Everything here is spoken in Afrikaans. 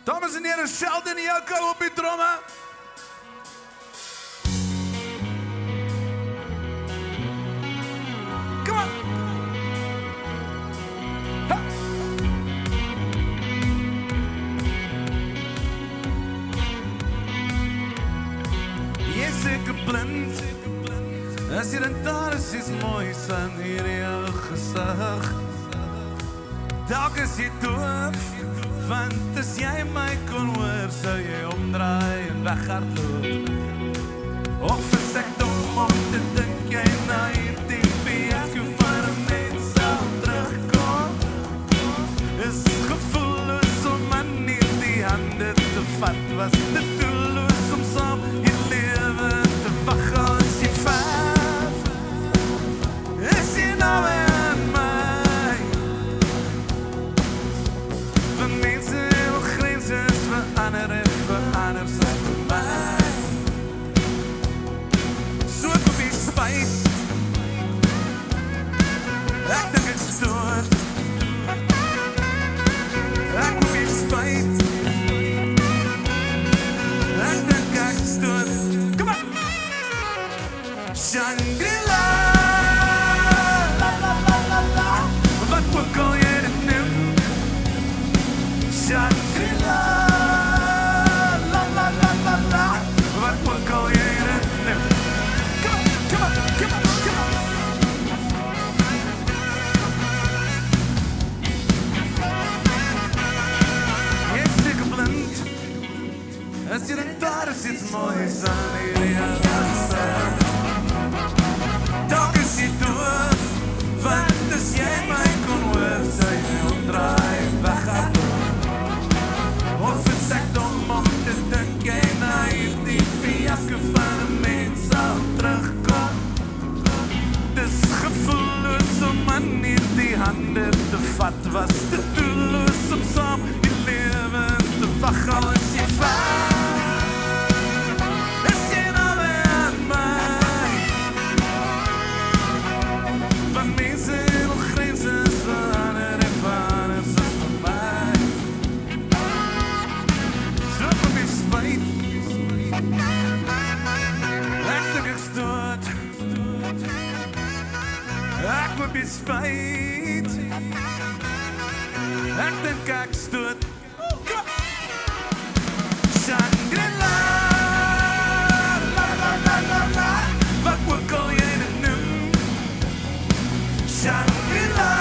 Dames en heren, Sheldon Yoko op die tromme. Kom op. Ha. Jy is seker blind. As hier en daar is iets moois aan hier in jou gesig. Dalk is jy doof, want as jy my kon hoor, sou jy omdraai en weghardloop. Of is ek dom om te dink jy na hierdie fiasco van 'n mens sal terugkom? Is gevoelloos om aan hierdie hande te vat, was te doelloos om saam jy lewe te wag as jy vat. Is jy nou aan my? Van mense wil grenses verander en verander sy vir my. So ek op die spijt, ek dink ek stoor. Ek op die spijt, ek dink ek stoor. Kom op! Shangri-La, la la la la la, wat ook al jy dit noem. Shangri-La, la la la la la, wat ook al jy dit noem. Come on, come on, come on, come on. Jy is seker blind, as jy dan daar is iets moois aan hierdie gesig. Dalk is jy doof, want as jy my kon hoor, sou jy omdraai en weghardloop. Of is ek dom om te dink jy na hierdie fiasco van 'n mens sal terugkom? Dis gevoelloos om aan hierdie hande te vat, was te doelloos om saam die lewe te wag as jy vat. Is jy nou weer aan my? Van mense wil grenses verander en verander sy vir my. So op die spijt, ek dink ek stoot. Ek op die spijt, ek dink ek stoot. Shangri-La, la la la la la, wat ook al jy dit noem. Shangri-La,